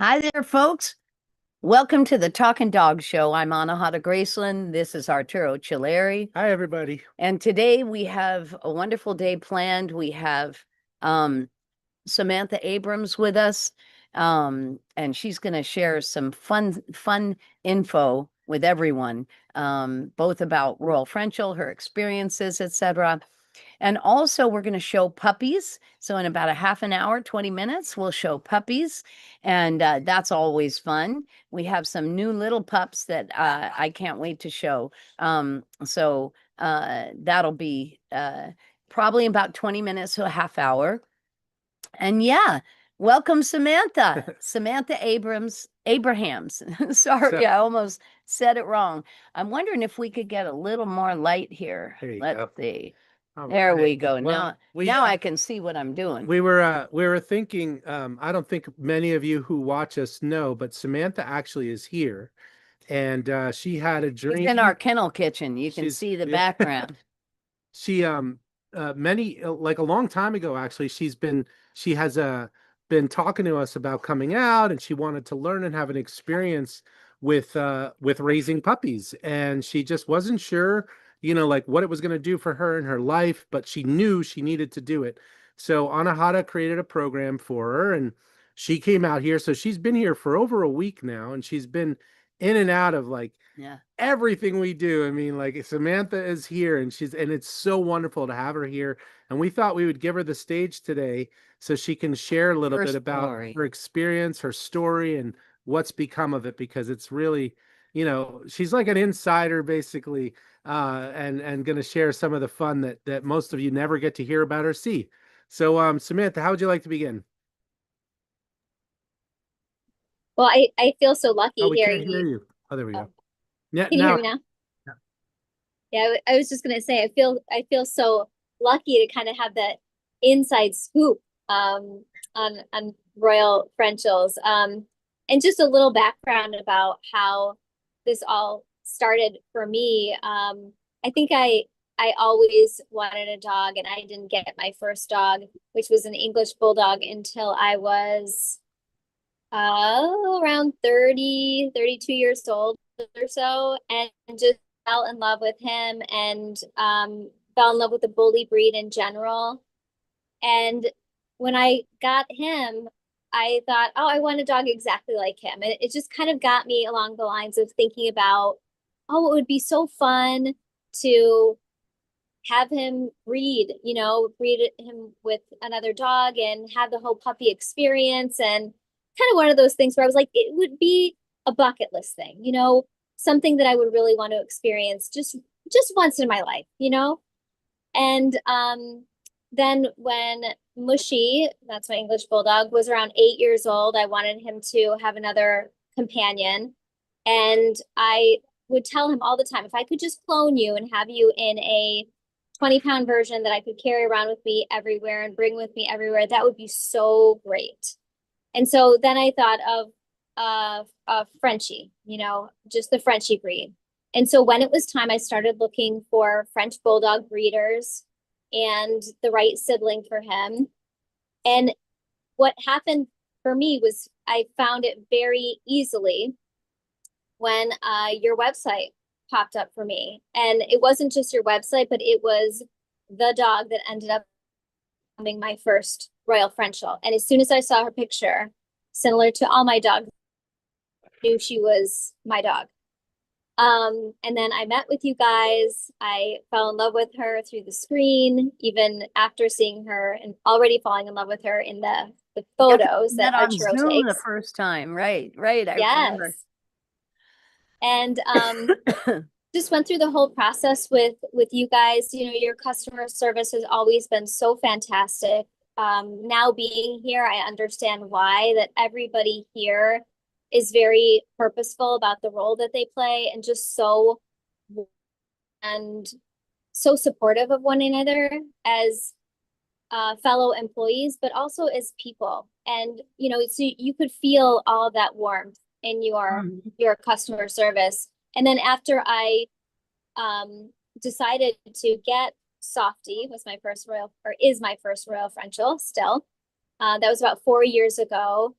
Hi there, folks. Welcome to the Talking Dog Show. I'm Anahata Graceland. This is Arturo Chileri. Hi, everybody. And today we have a wonderful day planned. We have Samantha Abrams with us, and she's going to share some fun info with everyone, both about Royal Frenchel, her experiences, etc. And also, we're going to show puppies. So, in about a half an hour, 20 minutes, we'll show puppies. And that's always fun. We have some new little pups that I can't wait to show. That'll be probably about 20 minutes to a half hour. And yeah, welcome, Samantha. Samantha Abrahams. Sorry, So I almost said it wrong. I'm wondering if we could get a little more light here. there you Let's go. see. All There right. we go. Well, Now I can see what I'm doing. we were thinking. I don't think many of you who watch us know, but Samantha actually is here, and she had a She's in our dream. kennel kitchen. You can She's see the yeah. background. She many like a long time ago actually. She has been talking to us about coming out, and she wanted to learn and have an experience with raising puppies, and she just wasn't sure, like what it was going to do for her in her life, but she knew she needed to do it. So Anahata created a program for her, and she came out here. So she's been here for over a week now, and she's been in and out of like Yeah. everything we do. I mean, like Samantha is here, and it's so wonderful to have her here. And we thought we would give her the stage today so she can share a little Her bit about story. her experience, her story, and what's become of it, because it's really, she's like an insider basically, and going to share some of the fun that most of you never get to hear about or see. So, Samantha, how would you like to begin? Well, I feel so Oh, lucky we hearing can't hear you. you. Oh, there we Oh, go. Yeah, can you hear now. me now? Yeah, I was just gonna say I feel so lucky to kind of have that inside scoop on Royal Frenchels. And just a little background about how this all started for me. I think I always wanted a dog, and I didn't get my first dog, which was an English bulldog, until I was around 32 years old or so, and just fell in love with him, and fell in love with the bully breed in general. And when I got him, I thought, oh, I want a dog exactly like him. And it just kind of got me along the lines of thinking about, oh, it would be so fun to have him breed him with another dog and have the whole puppy experience. And kind of one of those things where I was like, it would be a bucket list thing, something that I would really want to experience just once in my life. And then when Mushy, that's my English bulldog, was around 8 years old, I wanted him to have another companion. And I would tell him all the time, if I could just clone you and have you in a 20-pound version that I could carry around with me everywhere and bring with me everywhere, that would be so great. And so then I thought of Frenchie, just the Frenchie breed. And so when it was time, I started looking for French bulldog breeders and the right sibling for him. And what happened for me was I found it very easily when your website popped up for me. And it wasn't just your website, but it was the dog that ended up becoming my first Royal Frenchel. And as soon as I saw her picture, similar to all my dogs, I knew she was my dog. And then I met with you guys. I fell in love with her through the screen, even after seeing her and already falling in love with her in the photos that Met on Arturo Zoom the takes. first time. Right, right. I remember. Yes. And just went through the whole process with you guys. Your customer service has always been so fantastic. Now being here, I understand why, that everybody here is very purposeful about the role that they play, and just and so supportive of one another as fellow employees, but also as people. And so you could feel all of that warmth in your customer service. And then after I decided to get Softy, was my first Royal, or is my first Royal Frenchel still. That was about 4 years ago.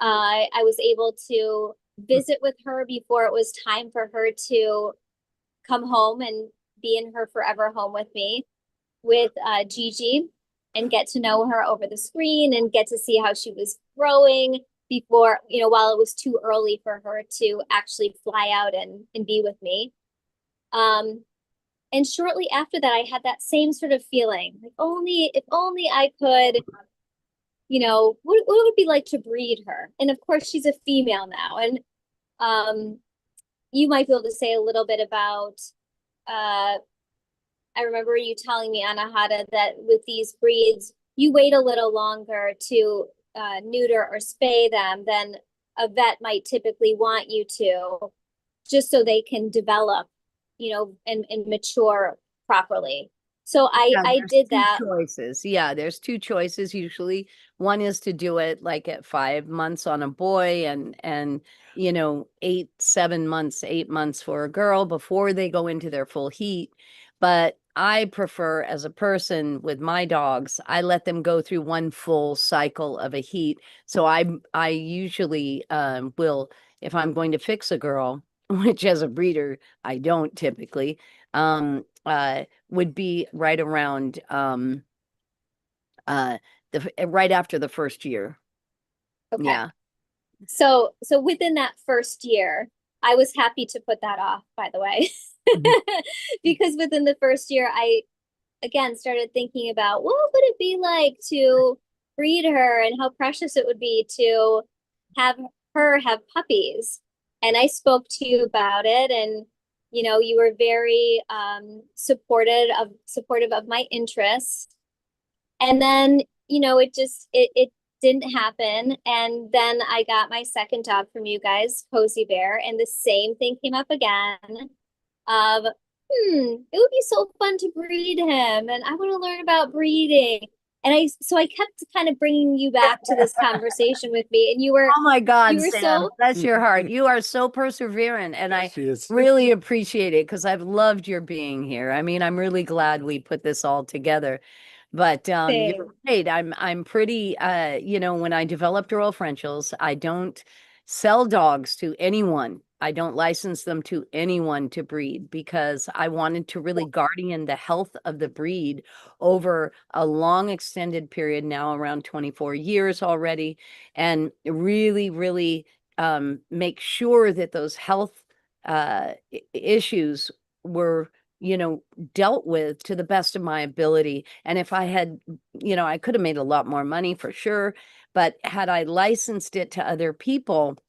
I was able to visit with her before it was time for her to come home and be in her forever home with me, with Gigi, and get to know her over the screen and get to see how she was growing before, while it was too early for her to actually fly out and be with me. And shortly after that, I had that same sort of feeling, like if only I could, what it would be like to breed her. And of course, she's a female now. And you might be able to say a little bit about, I remember you telling me, Anahata, that with these breeds, you wait a little longer to neuter or spay them than a vet might typically want you to, just so they can develop, and mature properly. So I There's did two that. choices. Yeah, there's two choices usually. One is to do it like at 5 months on a boy and 7 months, 8 months for a girl before they go into their full heat. But I prefer, as a person with my dogs, I let them go through one full cycle of a heat. So I usually will, if I'm going to fix a girl, which as a breeder I don't typically, would be right around right after the first year. Okay. Yeah. So within that first year, I was happy to put that off, by the way. Because within the first year, I again started thinking about what would it be like to breed her and how precious it would be to have her have puppies. And I spoke to you about it, and you were very supportive of my interests. And then, it didn't happen. And then I got my second dog from you guys, Cozy Bear, and the same thing came up again of, it would be so fun to breed him, and I want to learn about breeding. And so I kept kind of bringing you back to this conversation with me, and Oh my God, you were Sam, so bless your heart. You are so perseverant, and I She is. really appreciate it because I've loved your being here. I mean, I'm really glad we put this all together. But same. you're right. I'm pretty when I developed Royal Frenchels, I don't sell dogs to anyone. I don't license them to anyone to breed because I wanted to really guardian the health of the breed over a long extended period, now around 24 years already, and really, really make sure that those health issues were dealt with to the best of my ability. And if I had, I could have made a lot more money for sure, but had I licensed it to other people,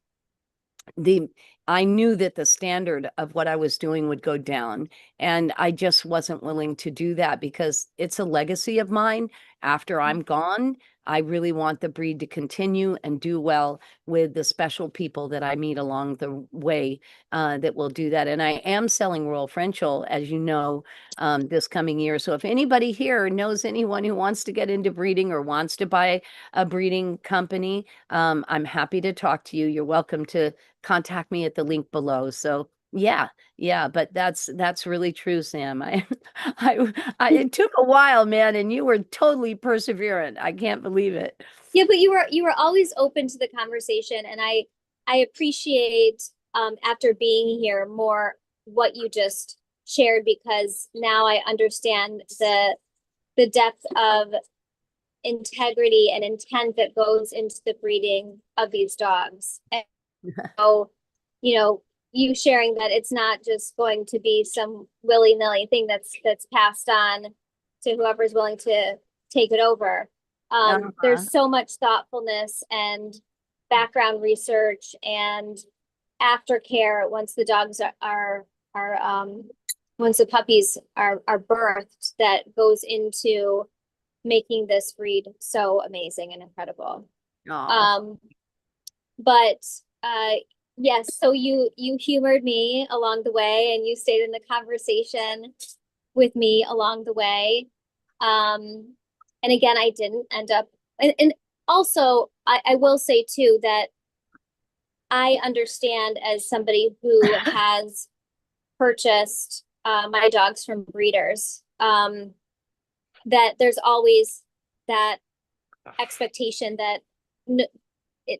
I knew that the standard of what I was doing would go down. And I just wasn't willing to do that because it's a legacy of mine. After I'm gone, I really want the breed to continue and do well with the special people that I meet along the way that will do that. And I am selling Royal Frenchel, as you know, this coming year. So if anybody here knows anyone who wants to get into breeding or wants to buy a breeding company, I'm happy to talk to you. You're welcome to contact me at the link below. So yeah, but that's really true, Sam. It took a while, man, and you were totally perseverant. I can't believe it. Yeah, but you were always open to the conversation, and I appreciate after being here more what you just shared, because now I understand the depth of integrity and intent that goes into the breeding of these dogs. And so, you sharing that it's not just going to be some willy-nilly thing that's passed on to whoever's willing to take it over. There's so much thoughtfulness and background research and aftercare once the dogs are once the puppies are birthed, that goes into making this breed so amazing and incredible. Aw. But yes, so you humored me along the way, and you stayed in the conversation with me along the way. And again, I didn't end up, and also I will say too that I understand, as somebody who has purchased my dogs from breeders, that there's always that expectation that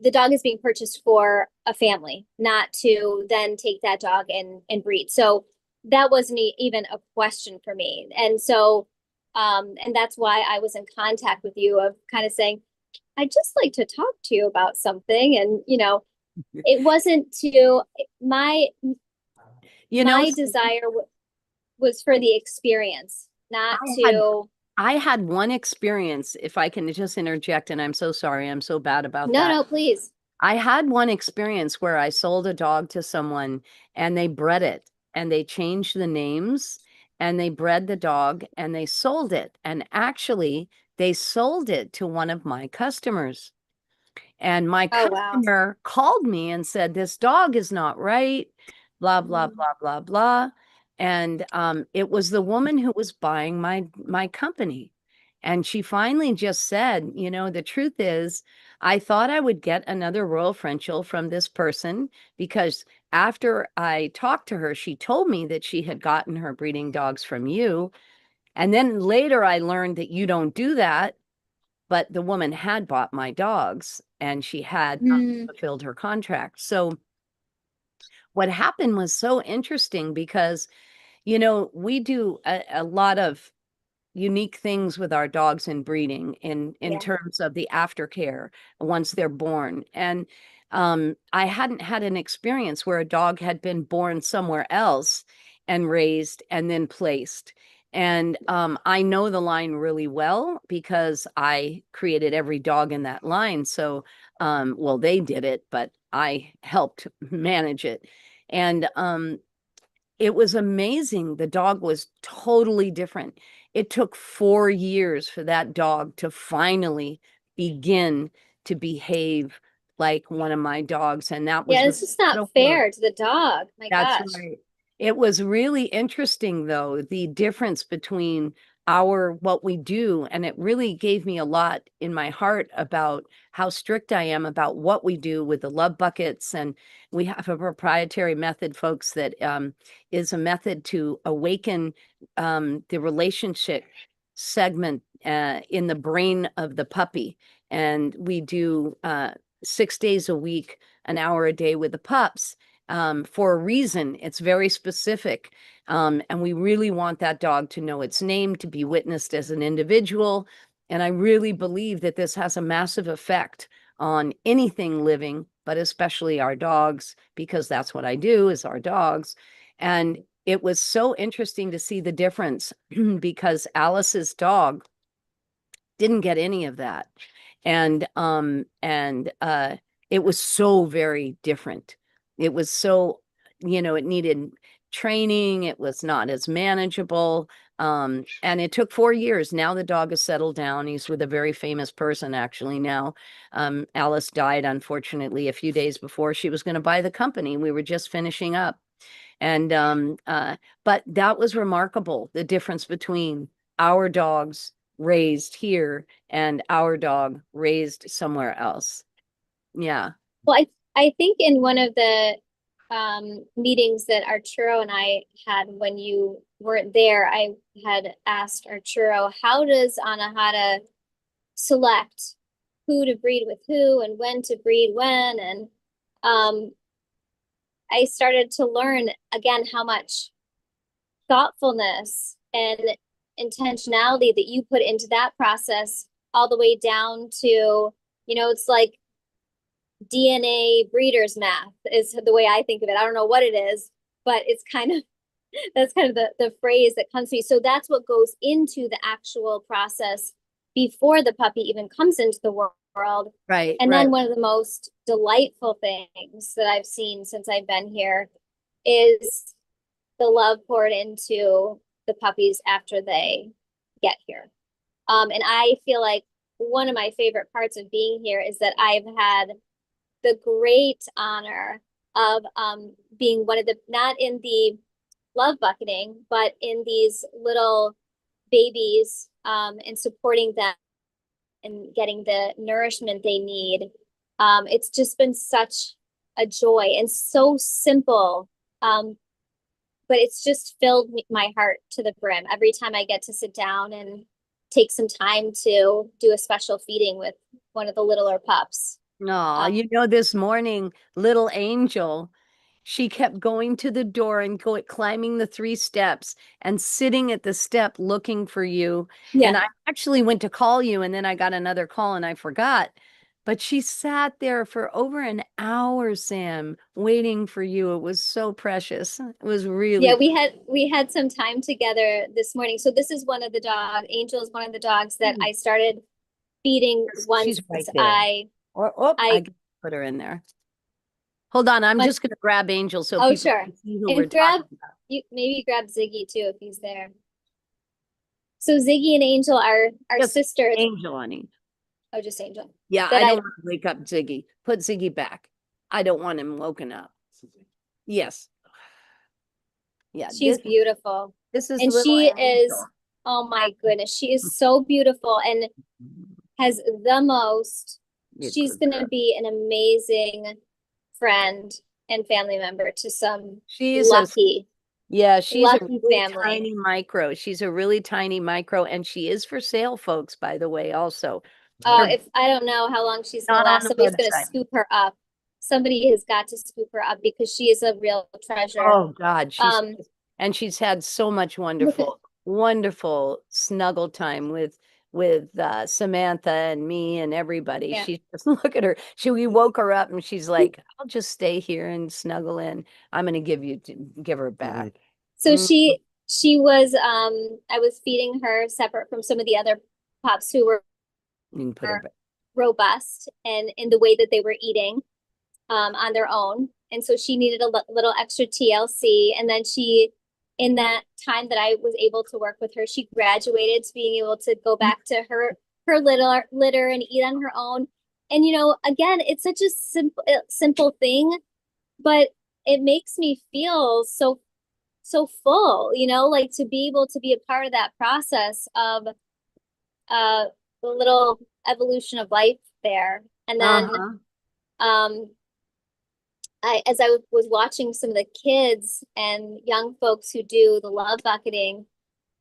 the dog is being purchased for a family, not to then take that dog and breed. So that wasn't even a question for me. And so, and that's why I was in contact with you of kind of saying, I'd just like to talk to you about something. And, it wasn't to my, You know, my desire was for the experience, not to. I had one experience, if I can just interject, and I'm so sorry, I'm so bad about that. No, please. I had one experience where I sold a dog to someone and they bred it and they changed the names and they bred the dog and they sold it. And actually, they sold it to one of my customers. And my Oh, wow. customer called me and said, "This dog is not right, blah, blah, blah, blah, blah." And it was the woman who was buying my company. And she finally just said, the truth is, I thought I would get another Royal Frenchel from this person because after I talked to her, she told me that she had gotten her breeding dogs from you. And then later I learned that you don't do that. But the woman had bought my dogs and she had fulfilled her contract. So what happened was so interesting because, we do a lot of unique things with our dogs in breeding in Yeah. terms of the aftercare once they're born. And I hadn't had an experience where a dog had been born somewhere else and raised and then placed. And I know the line really well because I created every dog in that line. So, well, they did it, but I helped manage it. And it was amazing. The dog was totally different. It took 4 years for that dog to finally begin to behave like one of my dogs. And that was Yeah, it's just not fair to the dog. My That's gosh. right. It was really interesting, though, the difference between what we do, and it really gave me a lot in my heart about how strict I am about what we do with the love buckets. And we have a proprietary method, folks, that is a method to awaken the relationship segment in the brain of the puppy. And we do 6 days a week, an hour a day with the pups for a reason. It's very specific. And we really want that dog to know its name, to be witnessed as an individual. And I really believe that this has a massive effect on anything living, but especially our dogs, because that's what I do is our dogs. And it was so interesting to see the difference because Alice's dog didn't get any of that. And it was so very different. It was so, it needed training. It was not as manageable. And it took 4 years. Now the dog has settled down. He's with a very famous person actually now. Alice died, unfortunately, a few days before she was going to buy the company. We were just finishing up. And but that was remarkable, the difference between our dogs raised here and our dog raised somewhere else. Yeah. Well, I think in one of the meetings that Arturo and I had when you weren't there, I had asked Arturo, how does Anahata select who to breed with who and when to breed when? And I started to learn again how much thoughtfulness and intentionality that you put into that process, all the way down to, it's like DNA breeders math is the way I think of it. I don't know what it is, but it's that's kind of the phrase that comes to me. So that's what goes into the actual process before the puppy even comes into the world. Right. And right. then one of the most delightful things that I've seen since I've been here is the love poured into the puppies after they get here. And I feel like one of my favorite parts of being here is that I've had the great honor of being one of the, not in the love bucketing, but in these little babies and supporting them and getting the nourishment they need. It's just been such a joy and so simple. But it's just filled my heart to the brim every time I get to sit down and take some time to do a special feeding with one of the littler pups. Aw, Um, you know, this morning, little Angel, she kept going to the door and climbing the 3 steps and sitting at the step looking for you. And yeah. I actually went to call you, and then I got another call and I forgot. But she sat there for over an hour, Sam, waiting for you. It was so precious. It was Yeah, really, we had some time together this morning. So this is one of the dog, Angel is one of the dogs that I started feeding once she's right there. I Or, oh, I I can put her in there. Hold on, I'm went, just going to grab Angel so oh people sure. can see who we're And grab talking about. you maybe grab Ziggy too if he's there. So Ziggy and Angel are Just sisters. Angel, honey. Oh, just Angel. Yeah, That I don't I want to wake up Ziggy. Put Ziggy back. I don't want him woken up. Yes. Yeah, she's beautiful. this is And little she is, Angel. oh my goodness, she is so beautiful and has the most, You she's good gonna girl. be an amazing friend and family member to some She's a lucky, Yeah, she's a lucky really family. tiny micro. She's a really tiny micro, and she is for sale, folks, by the way, also. Oh, Her if I don't know how long she's gonna not on last, the somebody's gonna website. scoop her up. Somebody has got to scoop her up because she is a real treasure. Oh God, Um, and she's had so much wonderful snuggle time with Samantha and me and everybody. yeah. She just look at her. We woke her up and she's like, "I'll just stay here and snuggle in. I'm gonna give her back." So Mm, she was I was feeding her separate from some of the other pups who were you can put her back. robust and in the way that they were eating on their own. And so she needed a little extra TLC. And then in that time that I was able to work with her, she graduated to being able to go back to her little litter and eat on her own. And again, it's such a simple thing, but it makes me feel so full, like to be able to be a part of that process of uh the little evolution of life there. And then Uh-huh. um as I was watching some of the kids and young folks who do the love bucketing,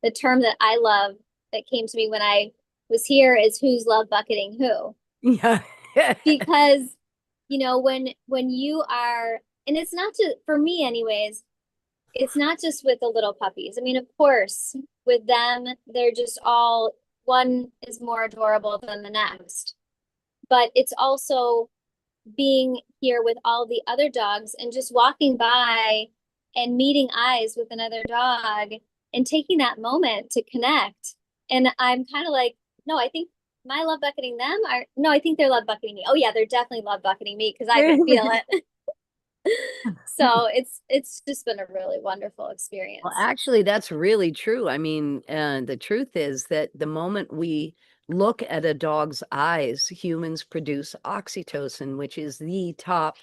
the term that I love that came to me when I was here is who's love bucketing who? Yeah. Because when you are, and it's not just for me anyways, it's not just with the little puppies. I mean, of course, with them, they're just all, one is more adorable than the next. But it's also being here with all the other dogs and just walking by and meeting eyes with another dog and taking that moment to connect. And I'm kind of like, no, I think my love bucketing them are, no, I think they're love bucketing me. Oh yeah, they're definitely love bucketing me because I can feel it. So it's just been a really wonderful Well, experience. actually, that's really true. I mean, the truth is that the moment we look at a dog's eyes, humans produce oxytocin, which is the top,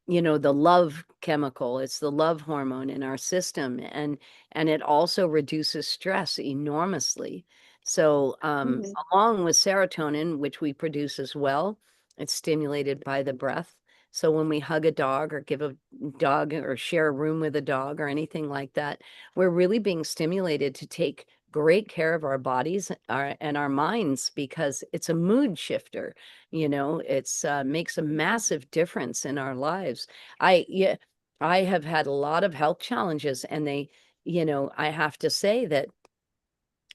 the love chemical. It's the love hormone in our system, and it also reduces stress enormously. So, Mhm. along with serotonin, which we produce as well, it's stimulated by the breath. So when we hug a dog or give a dog or share a room with a dog or anything like that, we're really being stimulated to take great care of our bodies and our minds because it's a mood shifter. It's makes a massive difference in our lives. Yeah, I have had a lot of health challenges, and I have to say that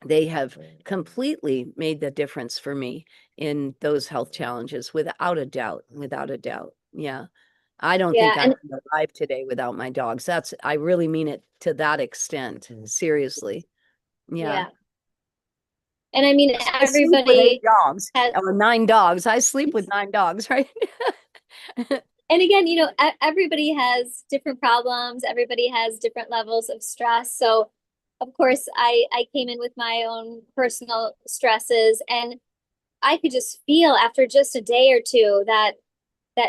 they have completely made the difference for me in those health challenges, without a doubt, without a doubt. Yeah. I don't Yeah, think I'd and be alive today without my dogs. I really mean it to that extent. Seriously. Yeah. yeah. And I mean, I sleep with eight everybody dogs has, or 9 dogs. I sleep with 9 dogs, right? and again, everybody has different problems. Everybody has different levels of stress. So, of course, I came in with my own personal stresses, and I could just feel after just a day or two that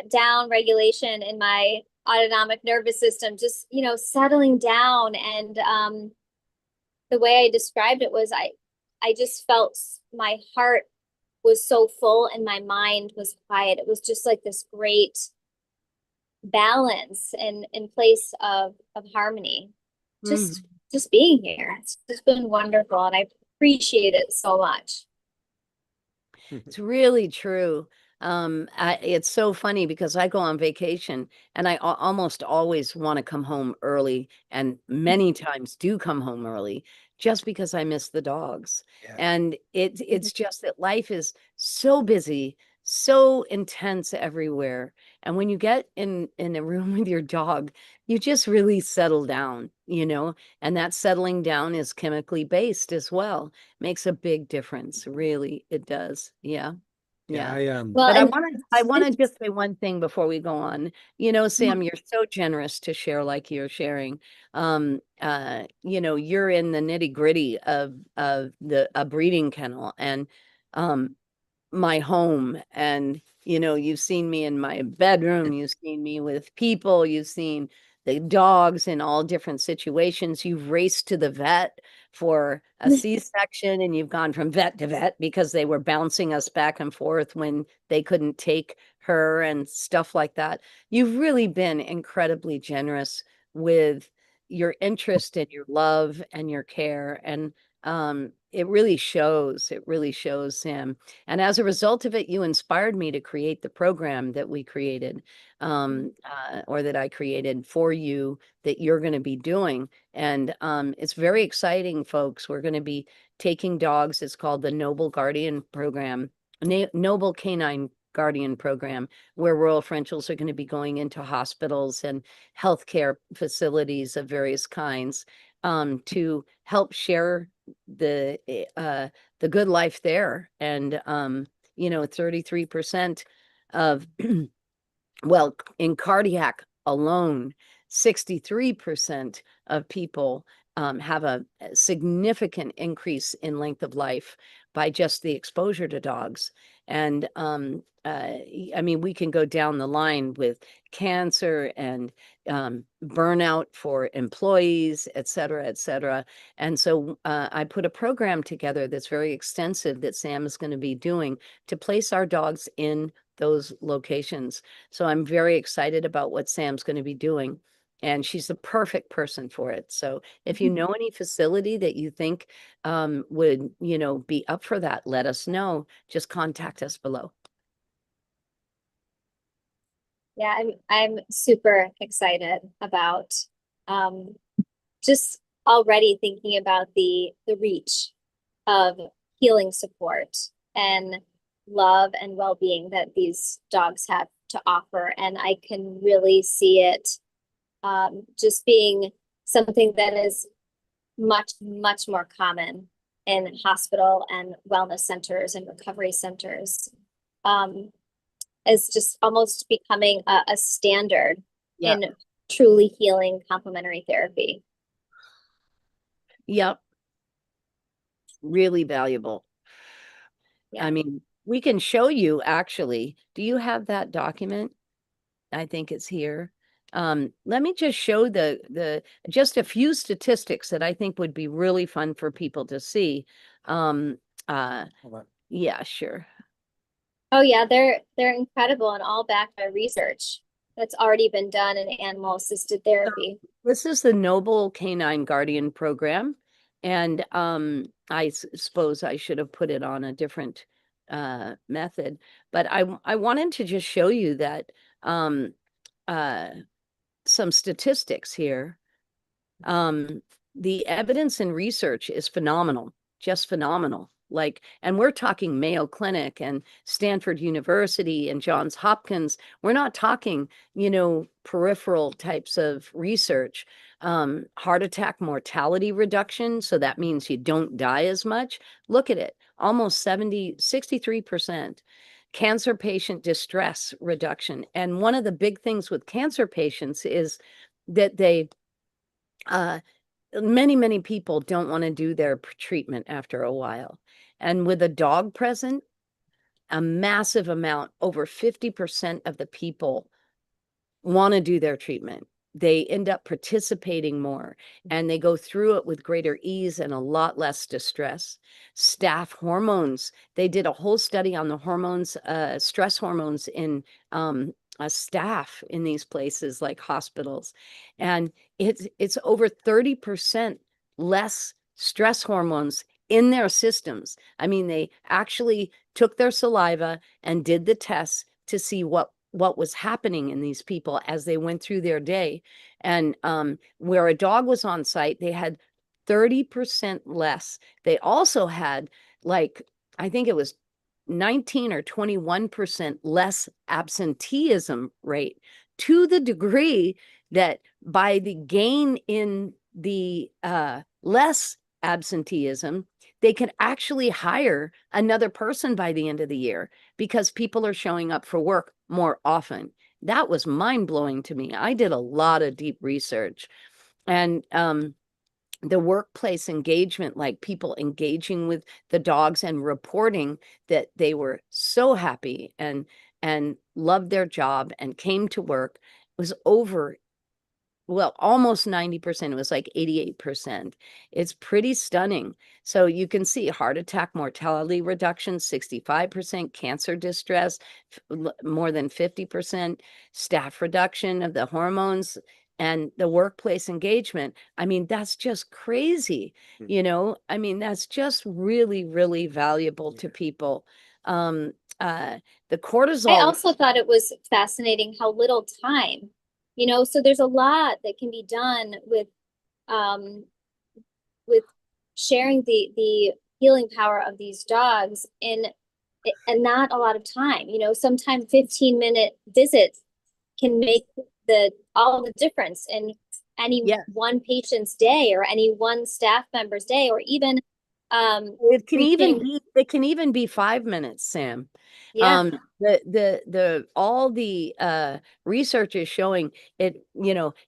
down regulation in my autonomic nervous system, just settling down. And the way I described it was I just felt my heart was so full and my mind was quiet. It was just like this great balance and in place of harmony. Mhm. Just being here. It's just been wonderful and I appreciate it so much. It's really true. It's so funny because I go on vacation and I almost always want to come home early, and many times do come home early just because I miss the dogs. Yeah. And it's just that life is so busy, so intense everywhere. And when you get in a room with your dog, you just really settle down, and that settling down is chemically based as well. Makes a big difference. Really, it does. Yeah. Yeah, Yeah. Well, But I and want to I want to just say one thing before we go on. Mhm. Sam, you're so generous to share like you're sharing. You're in the nitty-gritty of the a breeding kennel, and um my home, and you've seen me in my bedroom, you've seen me with people, you've seen the dogs in all different situations, you've raced to the vet for a C-section, and you've gone from vet to vet because they were bouncing us back and forth when they couldn't take her and stuff like that. You've really been incredibly generous with your interest and your love and your care, and it really shows, Sam. And as a result of it, you inspired me to create the program that we created, or that I created for you, that you're going to be doing. And it's very exciting, folks. We're going to be taking dogs. It's called the Noble Guardian Program, Noble Canine Guardian Program, where Royal Frenchels are going to be going into hospitals and healthcare facilities of various kinds, to help share the good life there. And 33% of well, in cardiac alone, 63% of people have a significant increase in length of life by just the exposure to dogs. And I mean, we can go down the line with cancer and burnout for employees, et cetera, et cetera. And so I put a program together that's very extensive that Sam is going to be doing to place our dogs in those locations. So I'm very excited about what Sam's going to be doing. And she's the perfect person for it. So if you know any facility that you think would, be up for that, let us know. Just contact us below. Yeah, I'm super excited about um just already thinking about the reach of healing support and love and well-being that these dogs have to offer. And I can really see it just being something that is much, much more common in hospital and wellness centers and recovery centers. Is just almost becoming a standard Yeah. in truly healing complementary therapy. Yep. Really valuable. Yeah. I mean, we can show you actually. Do you have that document? I think it's here. Let me just show the just a few statistics that I think would be really fun for people to see. Um, Hold on. yeah, sure. Oh yeah, they're incredible and all backed by research that's already been done in animal assisted therapy. This is the Noble Canine Guardian Program, and I suppose I should have put it on a different method, but I wanted to just show you that um, uh, some statistics here. The evidence and research is phenomenal, just phenomenal. And we're talking Mayo Clinic and Stanford University and Johns Hopkins. We're not talking, peripheral types of research. Heart attack mortality reduction. So that means you don't die as much. Look at it, almost 63%. Cancer patient distress reduction. And one of the big things with cancer patients is that many people don't want to do their treatment after a while. And with a dog present, a massive amount, over 50% of the people want to do their treatment. They end up participating more, and they go through it with greater ease and a lot less distress. Staph hormones. They did a whole study on the hormones, stress hormones in staff in these places like hospitals. And it's over 30% less stress hormones in their systems. I mean, they actually took their saliva and did the tests to see what was happening in these people as they went through their day. And where a dog was on site, they had 30% less. They also had, like, I think it was 19 or 21% less absenteeism rate, to the degree that by the gain in the less absenteeism, they can actually hire another person by the end of the year because people are showing up for work more often. That was mind-blowing to me. I did a lot of deep research. And the workplace engagement, like people engaging with the dogs and reporting that they were so happy and loved their job and came to work, was over, well, almost 90%. It was like 88%. It's pretty stunning. So you can see heart attack mortality reduction, 65%, cancer distress, more than 50%, staph reduction of the hormones, and the workplace engagement. I mean, that's just crazy. You know, I mean, that's just really, really valuable to people. Um, the cortisol. I also thought it was fascinating how little time, so there's a lot that can be done um with sharing the healing power of these dogs and not a lot of time. Sometimes 15-minute visits can make all the difference in any one patient's day or any one staff member's day, or even it can even be 5 minutes, Sam. Yeah. All the research is showing it,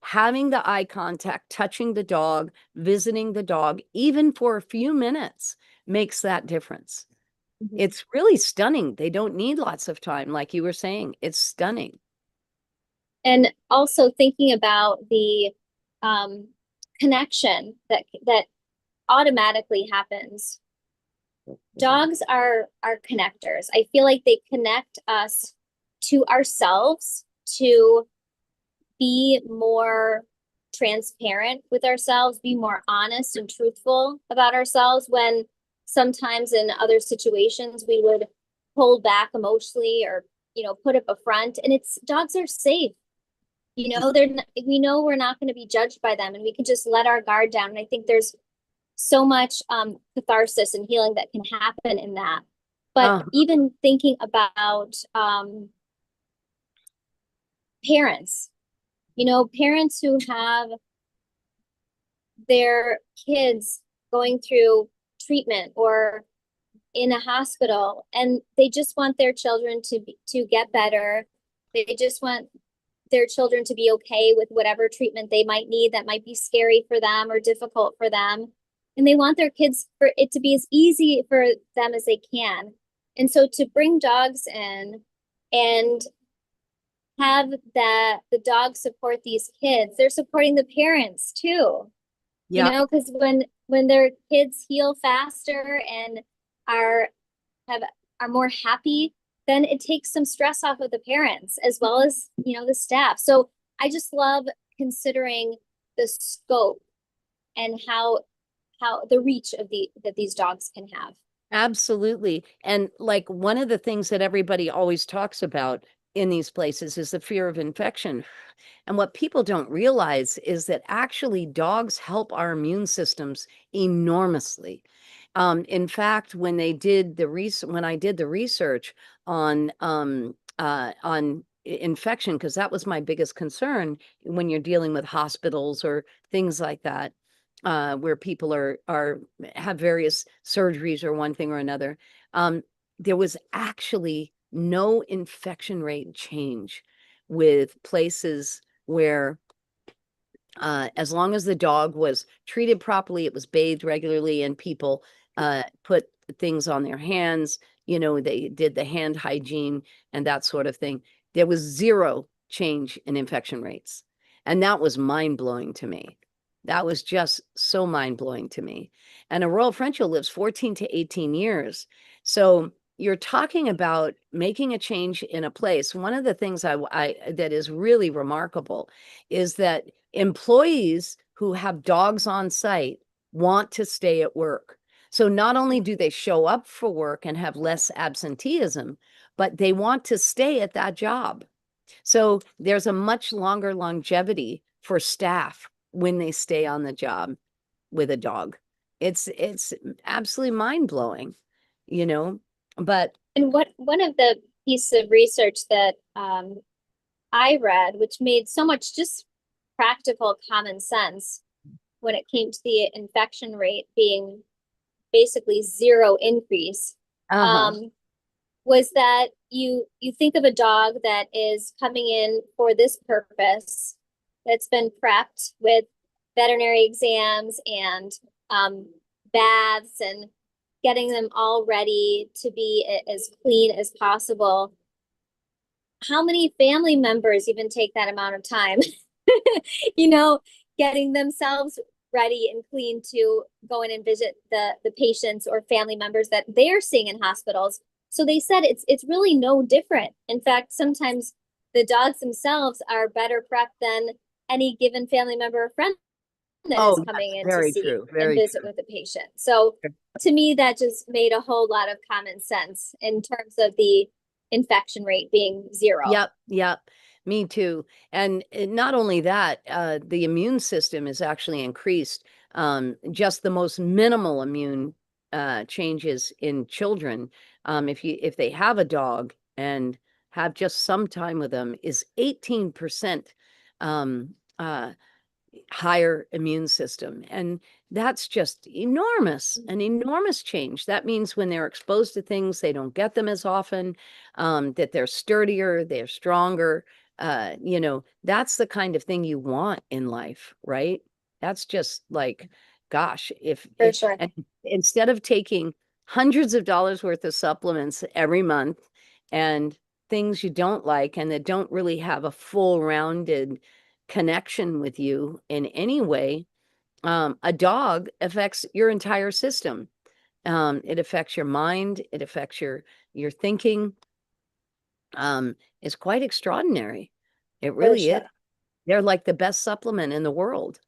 having the eye contact, touching the dog, visiting the dog, even for a few minutes, makes that difference. Mm-hmm. It's really stunning. They don't need lots of time, like you were saying. It's stunning. And also thinking about the connection that automatically happens. Dogs are connectors. I feel like they connect us to ourselves, to be more transparent with ourselves, be more honest and truthful about ourselves, when sometimes in other situations we would hold back emotionally or put up a front. And dogs are safe. We know we're not going to be judged by them, and we can just let our guard down. And I think there's so much catharsis and healing that can happen in that. But even thinking about parents, parents who have their kids going through treatment or in a hospital, and they just want their children to get better. They just want their children to be okay with whatever treatment they might need that might be scary for them or difficult for them. And they want their kids, for it to be as easy for them as they can. And so to bring dogs in and have the dogs support these kids, they're supporting the parents too. Yeah. Because when their kids heal faster and are more happy, then it takes some stress off of the parents as well as the staff. So I just love considering the scope and how the reach of that these dogs can have. Absolutely. And like, one of the things that everybody always talks about in these places is the fear of infection. And what people don't realize is that actually dogs help our immune systems enormously. In fact, when I did the research on infection, because that was my biggest concern when you're dealing with hospitals or things like that, where people have various surgeries or one thing or another, there was actually no infection rate change with places where as long as the dog was treated properly, it was bathed regularly, and people put things on their hands, they did the hand hygiene and that sort of thing, there was zero change in infection rates. And that was mind-blowing to me. That was just so mind-blowing to me. And a Royal Frenchel lives 14 to 18 years. So you're talking about making a change in a place. One of the things that is really remarkable is that employees who have dogs on site want to stay at work. So not only do they show up for work and have less absenteeism, but they want to stay at that job. So there's a much longer longevity for staff when they stay on the job with a dog. It's absolutely mind-blowing, you know, but And what one of the pieces of research that I read, which made so much just practical common sense when it came to the infection rate being basically zero increase, was that you think of a dog that is coming in for this purpose, that's been prepped with veterinary exams and baths and getting them all ready to be as clean as possible. How many family members even take that amount of time? You know, getting themselves ready and clean to go in and visit the patients or family members that they're seeing in hospitals. So they said it's really no different. In fact, sometimes the dogs themselves are better prepped than any given family member or friend that is coming in to see and visit with the patient. So to me, that just made a whole lot of common sense in terms of the infection rate being zero. Yep. Me too. And not only that, the immune system is actually increased. Just the most minimal immune changes in children, if they have a dog and have just some time with them, is 18% higher immune system. And that's just enormous, an enormous change. That means when they're exposed to things, they don't get them as often, that they're sturdier, they're stronger. You know, that's the kind of thing you want in life, right? That's just like, gosh, For sure. Instead of taking hundreds of dollars worth of supplements every month and things you don't like and that don't really have a full rounded connection with you in any way, a dog affects your entire system. It affects your mind, it affects your thinking. It's quite extraordinary. It really is. They're like the best supplement in the world.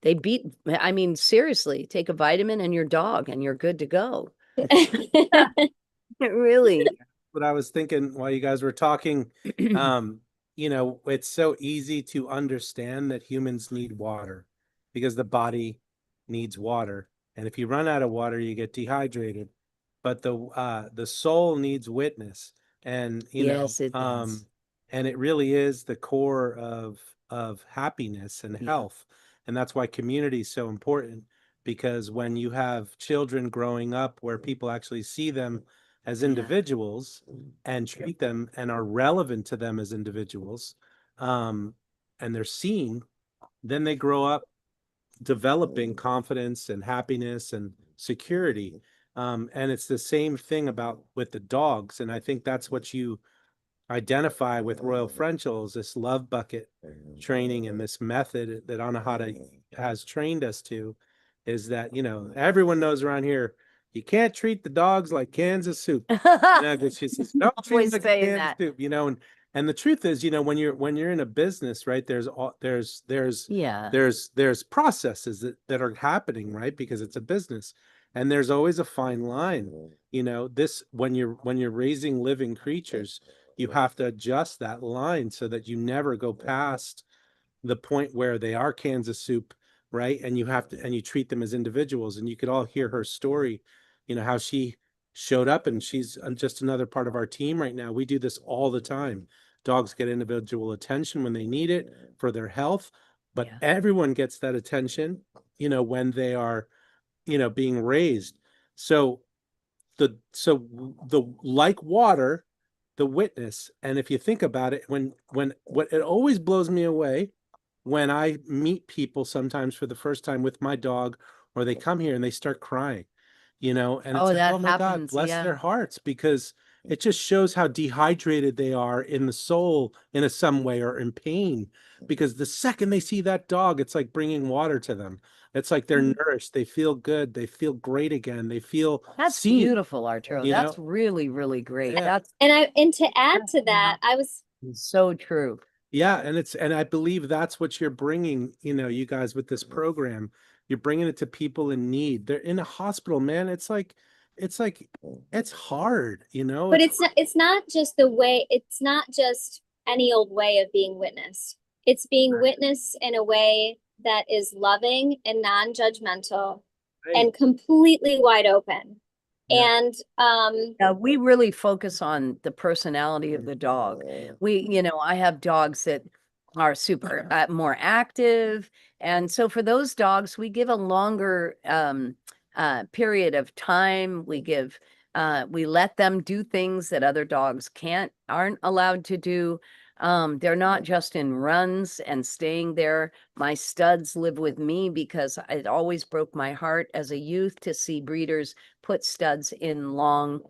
They beat, I mean, seriously, take a vitamin and your dog and you're good to go. Really. What I was thinking while you guys were talking, you know, it's so easy to understand that humans need water because the body needs water. And if you run out of water, you get dehydrated. But the soul needs witness. And Yes, it does. and it really is the core of happiness and health. And that's why community is so important, because when you have children growing up where people actually see them as individuals and treat them and are relevant to them as individuals, and they're seen, then they grow up developing confidence and happiness and security. And it's the same thing about with the dogs. And I think that's what you identify with Royal Frenchels, this love bucket training and this method that Anahata has trained us to, is that, you know, everyone knows around here, you can't treat the dogs like cans of soup. You know, she says, don't treat them like cans of soup, you know, and the truth is, you know, when you're in a business, right, there's processes that are happening, right, because it's a business, and there's always a fine line, you know, this when you're raising living creatures, you have to adjust that line so that you never go past the point where they are cans of soup, right? And you treat them as individuals. And you could all hear her story, you know, how she showed up, and she's just another part of our team right now. We do this all the time. Dogs get individual attention when they need it for their health, but everyone gets that attention, you know, when they are, you know, being raised. So the like water, the witness. And if you think about it, when what it always blows me away when I meet people sometimes for the first time with my dog, or they come here and they start crying, you know, and it's like, that oh my God, happens, bless their hearts, because it just shows how dehydrated they are in the soul in some way, or in pain, because the second they see that dog, it's like bringing water to them. It's like they're nourished, they feel good, they feel great again, they feel That's seen, beautiful, Arturo. you That's know? really, really great. Yeah. And to add to that, I was So true. Yeah, and I believe that's what you're bringing, you know, you guys with this program, you're bringing it to people in need. They're in a hospital, man. It's hard, you know. But it's not just the way, it's not just any old way of being witnessed. It's being witnessed in a way that is loving and non-judgmental Right. and completely wide open. Yeah. And We really focus on the personality of the dog. I have dogs that are super more active. And so for those dogs, we give a longer period of time. We let them do things that other dogs aren't allowed to do. They're not just in runs and staying there. My studs live with me because it always broke my heart as a youth to see breeders put studs in long,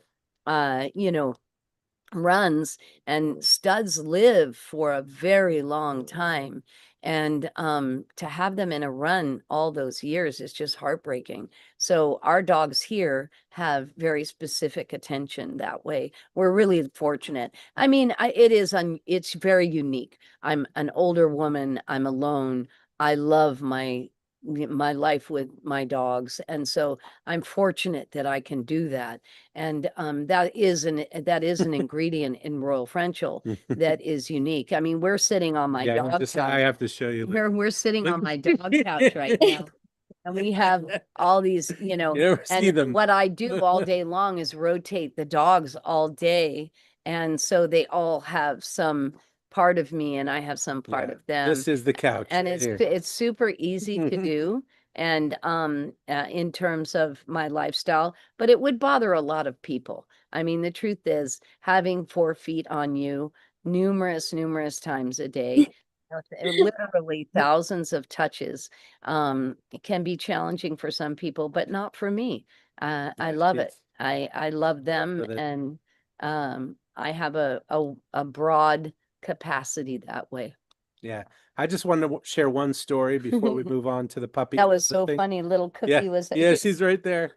runs, and studs live for a very long time. And to have them in a run all those years is just heartbreaking. So our dogs here have very specific attention that way. We're really fortunate. I mean, it's very unique. I'm an older woman. I'm alone. I love my life with my dogs, and so I'm fortunate that I can do that. And that is an ingredient in Royal Frenchel that is unique. I mean, we're sitting on my dog couch. I have to show you. We're sitting on my dog couch right now. And we have all these, You never see and them. what I do all day long is rotate the dogs all day. And so they all have some part of me and I have some part Yeah, of them. this is the couch And right here. it's super easy to do. And in terms of my lifestyle, but it would bother a lot of people. I mean, the truth is, having 4 feet on you numerous times a day, literally thousands of touches, it can be challenging for some people, but not for me. I Yeah, love it. it's I love them, with it. and I have a broad capacity that way. Yeah. I just wanted to share one story before we move on to the puppy That was so thing. funny. Little Cookie Yeah, was yeah, she's right there.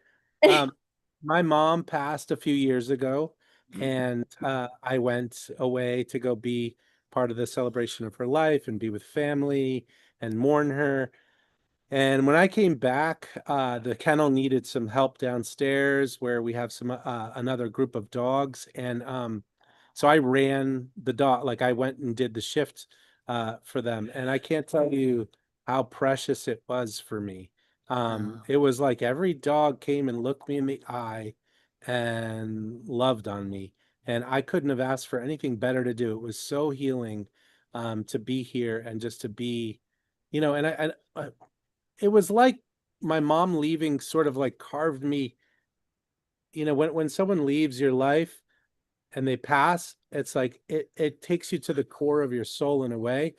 My mom passed a few years ago, and I went away to go be part of the celebration of her life and be with family and mourn her. And when I came back, the kennel needed some help downstairs where we have some another group of dogs. And so I ran the dog, like I went and did the shift for them. And I can't tell you how precious it was for me. It was like every dog came and looked me in the eye and loved on me. And I couldn't have asked for anything better to do. It was so healing to be here and just to be, and it was like my mom leaving sort of like carved me, when someone leaves your life and they pass, it's like it takes you to the core of your soul in a way,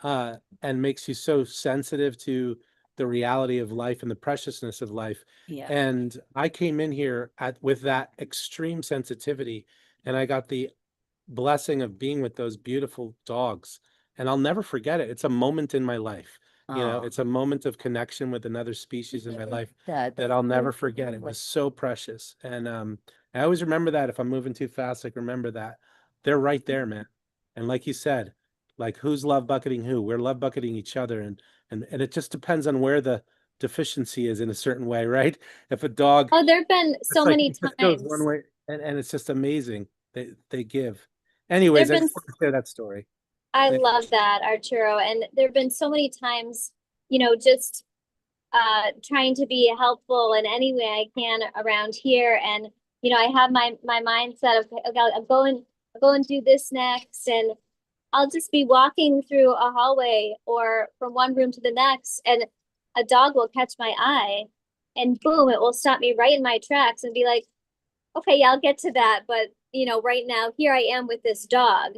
and makes you so sensitive to the reality of life and the preciousness of life. Yeah. And I came in here with that extreme sensitivity, and I got the blessing of being with those beautiful dogs. And I'll never forget it. It's a moment in my life. Oh, It's a moment of connection with another species in my life that that I'll never forget. It was so precious. And I always remember that. If I'm moving too fast, like remember that. They're right there, man. And like you said, like who's love bucketing who? We're love bucketing each other. And it just depends on where the deficiency is in a certain way, right? If a dog, oh, there've been so it's like many it just goes one times. way, and it's just amazing. They give. There've Anyways, I been just want to share that story. I Yeah. love that, Arturo. And there've been so many times, just trying to be helpful in any way I can around here. And I have my mindset of, okay, I'll go and do this next, and I'll just be walking through a hallway or from one room to the next, and a dog will catch my eye, and boom, it will stop me right in my tracks and be like, okay, yeah, I'll get to that, but right now here I am with this dog.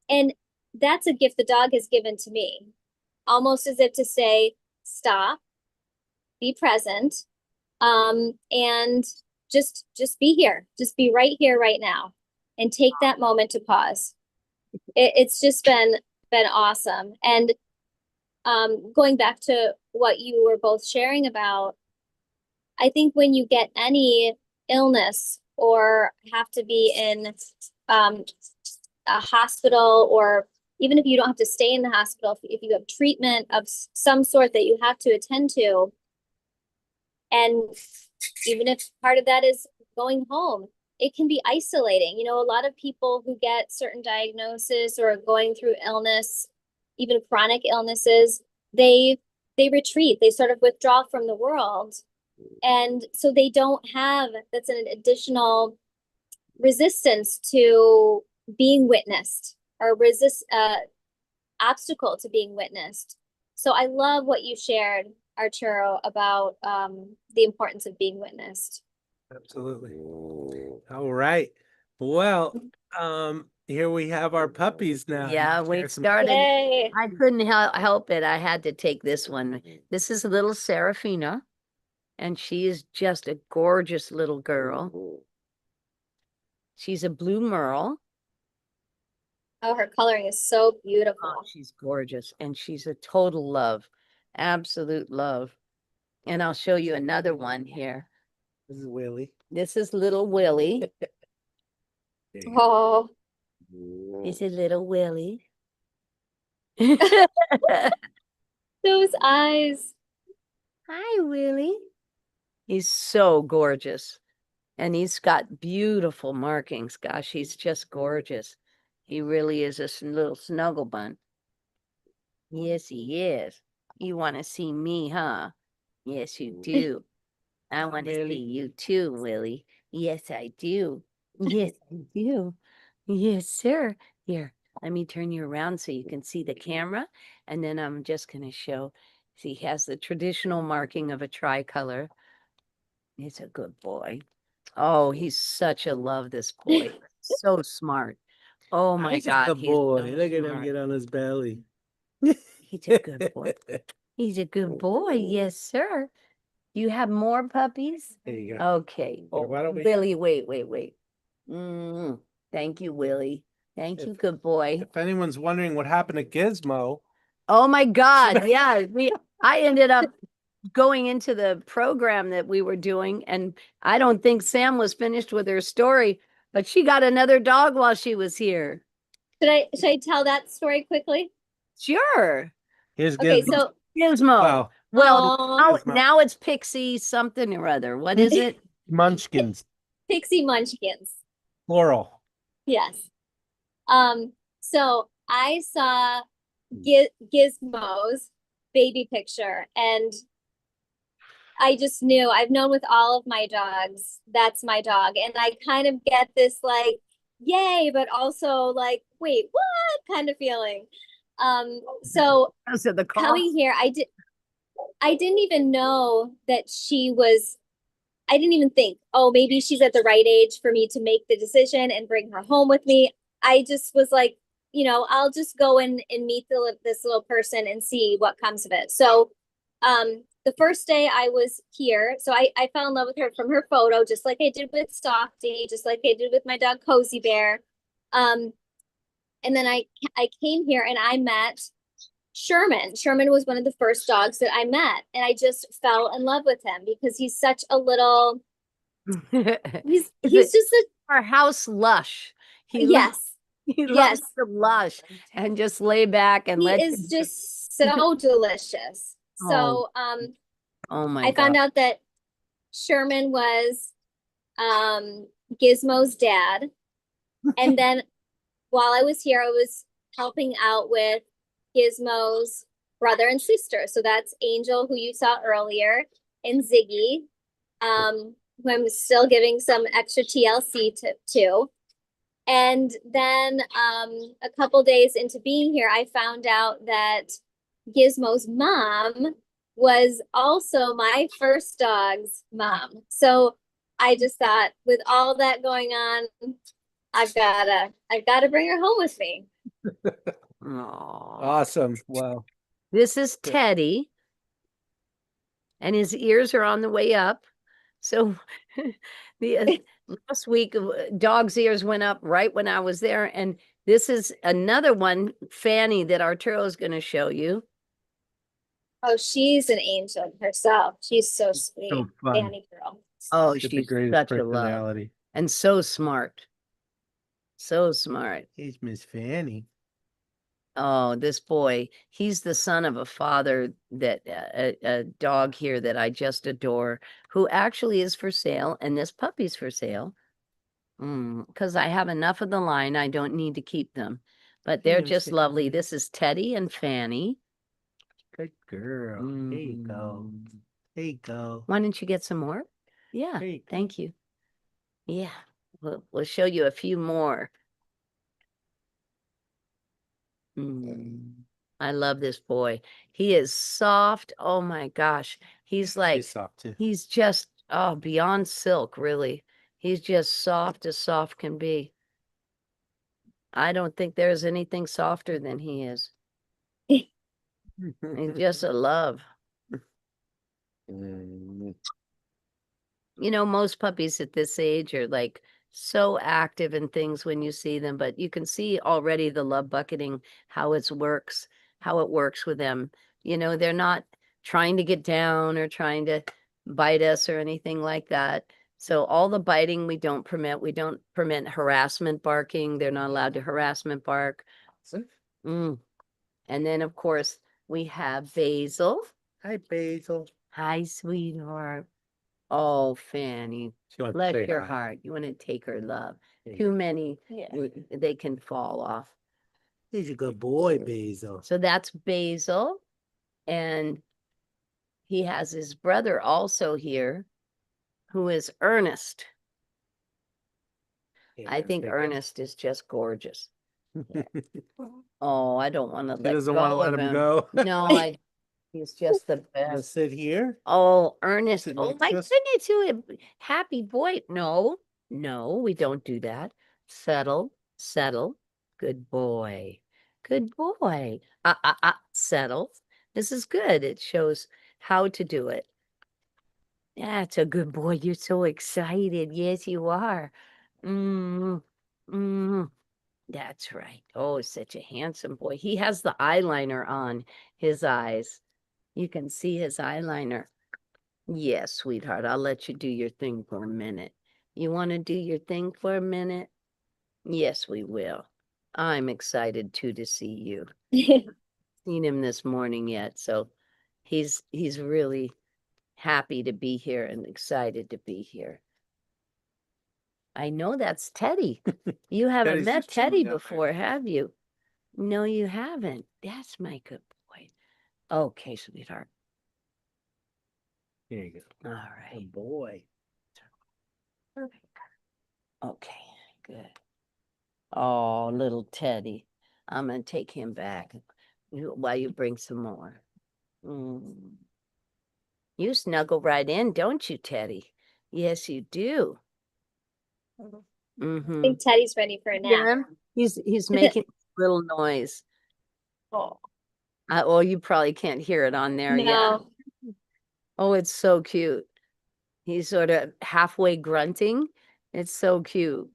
And that's a gift the dog has given to me, almost as if to say, stop, be present, and just be here, just be right here right now, and take that moment to pause. It's just been awesome. And going back to what you were both sharing about, I think when you get any illness or have to be in a hospital, or even if you don't have to stay in the hospital, if you have treatment of some sort that you have to attend to, And even if part of that is going home, it can be isolating. You know, a lot of people who get certain diagnosis or going through illness, even chronic illnesses, they retreat, they sort of withdraw from the world. And so they don't have, that's an additional resistance to being witnessed, or obstacle to being witnessed. So I love what you shared, Arturo, about the importance of being witnessed. Absolutely. All right. Well, here we have our puppies now. Yeah, we started. Yay. I couldn't help it. I had to take this one. This is a little Serafina, and she is just a gorgeous little girl. She's a blue merle. Oh, her coloring is so beautiful. Oh, she's gorgeous, and she's a total love, absolute love. And I'll show you another one here. This is Willie. This is little Willie. Oh, Is it little Willie? those eyes. Hi, Willie. He's so gorgeous. And he's got beautiful markings. Gosh, he's just gorgeous. He really is a little snuggle bun. Yes, he is. You want to see me, huh? Yes, you do. I want to see you too, Willie. Yes, I do. Yes, I do. Yes, sir. Here, let me turn you around so you can see the camera. And then I'm just going to show. See, he has the traditional marking of a tricolor. He's a good boy. Oh, he's such a love, this boy. So smart. Oh my He's God. a He's boy. so Look at him smart. get on his belly. He's a good boy. He's a good boy. Yes, sir. You have more puppies? There you go. Okay. Here, why don't we- Willie, wait. Thank you, Willie. Thank you, good boy. If anyone's wondering what happened to Gizmo, Oh my God. Yeah. I ended up going into the program that we were doing, and I don't think Sam was finished with her story, but she got another dog while she was here. Should I tell that story quickly? Sure. here's Okay, Gizmo. so Gizmo. Wow. Well, Aw. now it's Pixie something or other. What is it? Munchkins. Pixie Munchkins. Plural. Yes. So I saw Gizmo's baby picture, and I just knew, I've known with all of my dogs, that's my dog. And I kind of get this like, yay, but also like, wait, what kind of feeling? So So the call. coming here, I didn't even know that I didn't even think, oh, maybe she's at the right age for me to make the decision and bring her home with me. I just was like, you know, I'll just go in and meet this little person and see what comes of it. So the first day I was here, so I fell in love with her from her photo, just like I did with Softy, just like I did with my dog Cozy Bear. And then I came here and I met Sherman. Sherman was one of the first dogs that I met, and I just fell in love with him because he's such a little, he's just our house lush. yes. He Yes. loves the lush and just lay back and He let is just so delicious. So oh my I found out that Sherman was Gizmo's dad. And then while I was here, I was helping out with Gizmo's brother and sister. So that's Angel, who you saw earlier, and Ziggy, who I'm still giving some extra TLC to. And then a couple days into being here, I found out that Gizmo's mom was also my first dog's mom. So I just thought, with all that going on, I've gotta bring her home with me. Awesome. Wow. This is Teddy, and his ears are on the way up. So the last week, dog's ears went up right when I was there, and this is another one, Fanny, that Arturo is going to show you. Oh, she's an angel herself. She's so sweet. So fun. Fanny girl. Oh, She's the she's greatest such a love personality. and so smart. So smart. Here's Miss Fanny. Oh, this boy, he's the son of a father that a dog here that I just adore, who actually is for sale, and this puppy's for sale. Because I have enough of the line, I don't need to keep them. But they're Here, just sit lovely. here. This is Teddy and Fanny. Good girl. There you go. There you go. Why don't you get some more? Yeah, There you go. thank you. Yeah, we'll show you a few more. I love this boy. He is soft. Oh my gosh. He's like, She's soft too. he's just, oh, beyond silk, really. He's just soft as soft can be. I don't think there's anything softer than he is. He's just a love. Mm. You know, most puppies at this age are like so active in things when you see them, but you can see already the love bucketing, how it works with them. You know, they're not trying to get down or trying to bite us or anything like that. So all the biting we don't permit. We don't permit harassment barking. They're not allowed to harassment bark. Mm. And then of course we have Basil. Hi, Basil. Hi, sweetheart. Oh, Fanny, She wants to bless say your hi. heart. You want to take her love. There you Too many, Yeah. they can fall off. He's a good boy, Basil. So that's Basil. And he has his brother also here, who is Ernest. I think Ernest is just gorgeous. Oh, I don't want to She let doesn't go want to let of him go. No, he's just the Wanna best. sit here. Oh, Ernest. Sit Oh next my to us? goodness, you happy boy. No, we don't do that. Settle, settle. Good boy. Good boy. Settle. This is good. It shows how to do it. That's a good boy. You're so excited. Yes, you are. Mm, mm. That's right. Oh, such a handsome boy. He has the eyeliner on his eyes. You can see his eyeliner. Yes, sweetheart, I'll let you do your thing for a minute. You want to do your thing for a minute? Yes, we will. I'm excited too to see you. Seen him this morning yet, so he's really happy to be here and excited to be here. I know that's Teddy. You haven't Teddy's met just chilling Teddy down there. before, have you? No, you haven't. That's my good boy. Okay, sweetheart. Here you go. All right. Good boy. Okay, good. Oh, little Teddy. I'm gonna take him back while you bring some more. You snuggle right in, don't you, Teddy? Yes, you do. I Mm-hmm. think Teddy's ready for a Hear nap. him? He's making a little noise. Oh, you probably can't hear it on there. Yeah. No. Oh, it's so cute. He's sort of halfway grunting. It's so cute.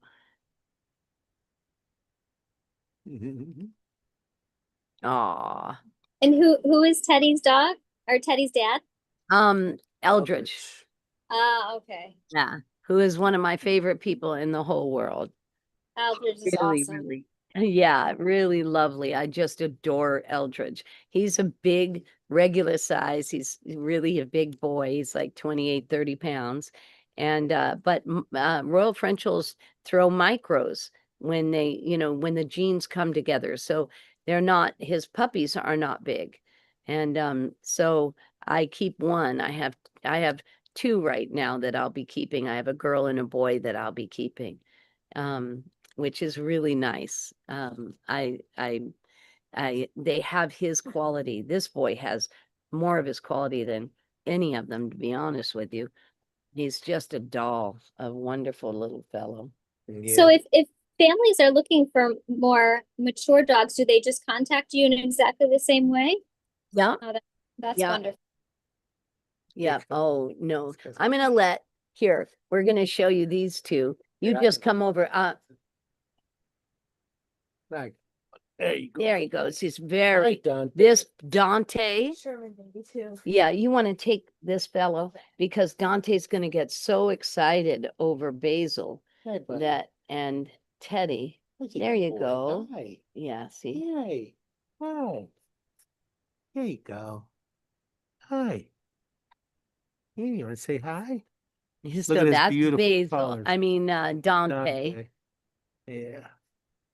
Aw. And who is Teddy's dog or Teddy's dad? Eldridge. Ah, okay. Yeah. Who is one of my favorite people in the whole world. Eldridge is Really, awesome. really. Yeah, really lovely. I just adore Eldridge. He's a big, regular size. He's really a big boy. He's like 28, 30 pounds. And but Royal Frenchels throw micros when they, when the genes come together. So they're not, his puppies are not big. And so I keep one. I have two right now that I'll be keeping. I have a girl and a boy that I'll be keeping. Which is really nice. They have his quality. This boy has more of his quality than any of them, to be honest with you. He's just a doll, a wonderful little fellow. So if families are looking for more mature dogs, do they just contact you in exactly the same way? Yeah, Oh, that's Yeah. wonderful. yeah. Oh, no. I'm gonna we're gonna show you these two. You just come over. Like, there you go. There he goes. He's Hi, very, Dante. this Dante. Sherman baby too. Yeah, you want to take this fellow because Dante's going to get so excited over Basil Hi, buddy. and Teddy. Look at There the you boy. go. Hi. Yeah, see. Hi. Hi. Here you go. Hi. Here, you want to say hi? Look So at his that's beautiful Basil. colors. I mean, Dante. Dante. Yeah.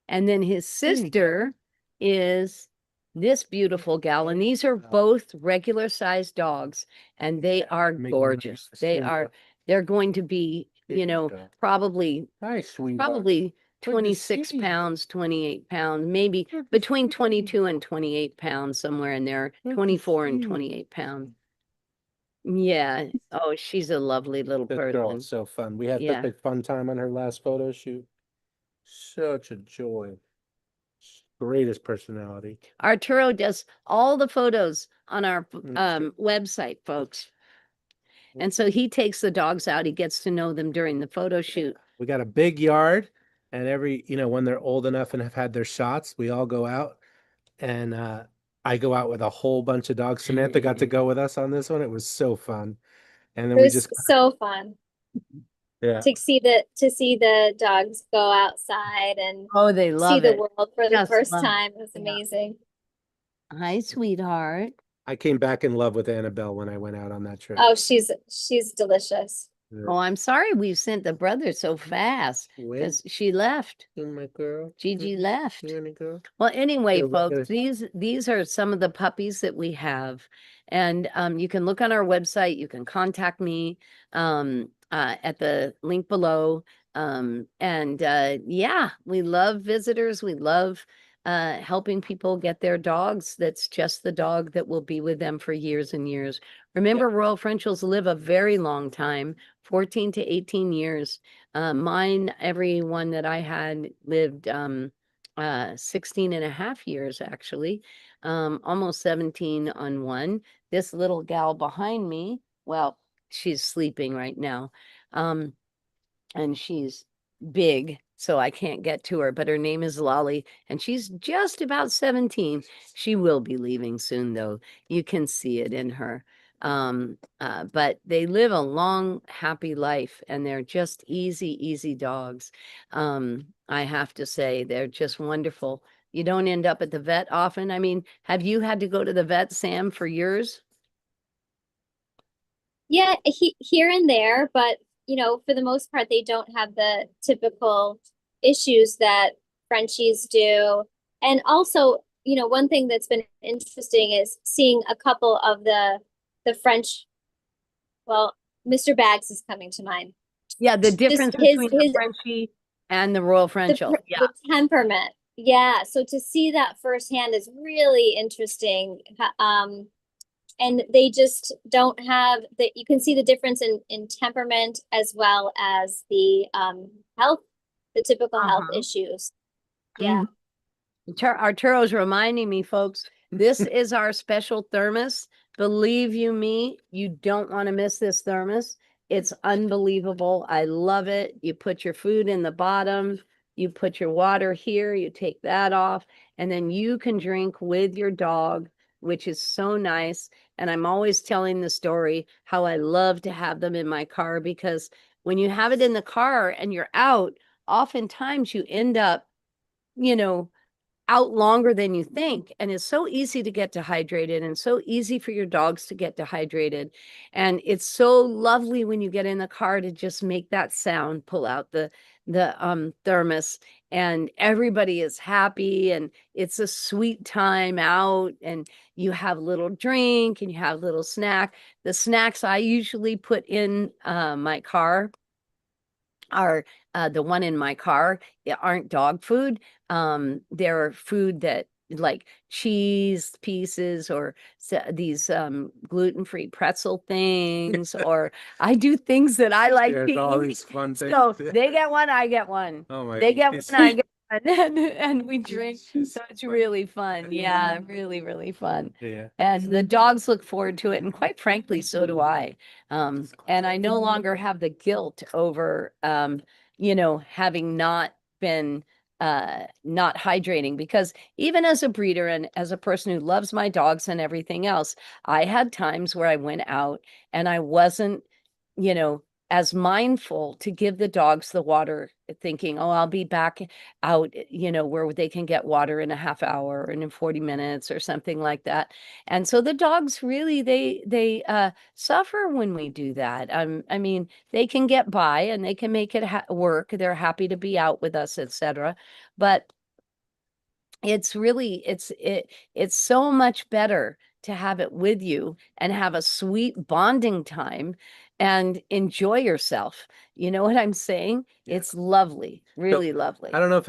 And then his There you go. sister is this beautiful gal. And these are both regular sized dogs, and they are Make gorgeous. nice. They Here you are, go. they're going to be, There you you know, go. probably Hi, sweetheart. probably Good to 26 see you. pounds, 28 pounds, maybe Good to between see you. 22 and 28 pounds, somewhere in there, Good to 24 and see you. 28 pounds. Yeah. Oh, she's a lovely little This girl person. is so fun. We had Yeah. such a fun time on her last photo shoot. Such a joy. Greatest personality. Arturo does all the photos on our Mm. website, folks. And so he takes the dogs out. He gets to know them during the photo shoot. We got a big yard, and every, when they're old enough and have had their shots, we all go out. And I go out with a whole bunch of dogs. Samantha got to go with us on this one. It was so fun. And then It we was just, so fun yeah. to see the dogs go outside and Oh, they see love the it. world for the Just first love it. time. It was Yeah. amazing. Hi, sweetheart. I came back in love with Annabelle when I went out on that trip. Oh, she's delicious. Oh, I'm sorry we sent the brother so fast because she left. My girl. Gigi left. You wanna go? Well, anyway, Yeah, we're folks, these are some of the puppies that we have, and you can look on our website. You can contact me at the link below. And yeah, we love visitors. We love helping people get their dogs. That's just the dog that will be with them for years and years. Remember, Royal Frenchels live a very long time, 14 to 18 years. Mine, every one that I had lived 16 and a half years, actually, almost 17 on one. This little gal behind me, well, she's sleeping right now. And she's big, so I can't get to her, but her name is Lolly, and she's just about 17. She will be leaving soon, though. You can see it in her. But they live a long, happy life, and they're just easy dogs. I have to say, they're just wonderful. You don't end up at the vet often. I mean, have you had to go to the vet, Sam, for yours? Yeah, here and there, but for the most part, they don't have the typical issues that Frenchies do. And also, one thing that's been interesting is seeing a couple of the French. Well, Mr. Bags is coming to mind. Yeah, the difference between the Frenchie and the Royal Frenchel. Yeah. The temperament. Yeah. So to see that firsthand is really interesting. And they just don't have that. You can see the difference in temperament as well as the health, the typical health issues. Yeah. Arturo's reminding me, folks, this is our special thermos. Believe you me, you don't want to miss this thermos. It's unbelievable. I love it. You put your food in the bottom, you put your water here, you take that off, and then you can drink with your dog, which is so nice. And I'm always telling the story how I love to have them in my car, because when you have it in the car and you're out, oftentimes you end up, out longer than you think. And it's so easy to get dehydrated, and so easy for your dogs to get dehydrated. And it's so lovely when you get in the car to just make that sound, pull out the thermos, and everybody is happy, and it's a sweet time out, and you have a little drink and you have a little snack. The snacks I usually put in my car are the one in my car aren't dog food. They're food that, like cheese pieces, or these gluten-free pretzel things, or I do things that I like There's to all eat. these fun things. So they get one, I get one. Oh my They get goodness. one, I get one, and we drink. So it's really fun. Yeah, really fun. Yeah. And the dogs look forward to it, and quite frankly, so do I. And I no longer have the guilt over having not been not hydrating, because even as a breeder and as a person who loves my dogs and everything else, I had times where I went out and I wasn't, as mindful to give the dogs the water, thinking, oh, I'll be back out, where they can get water in a half hour and in 40 minutes or something like that. And so the dogs really, they suffer when we do that. I mean, they can get by and they can make it work. They're happy to be out with us, etc. But it's really, it's so much better to have it with you and have a sweet bonding time and enjoy yourself. You know what I'm saying? Yeah. It's lovely, really lovely. I don't know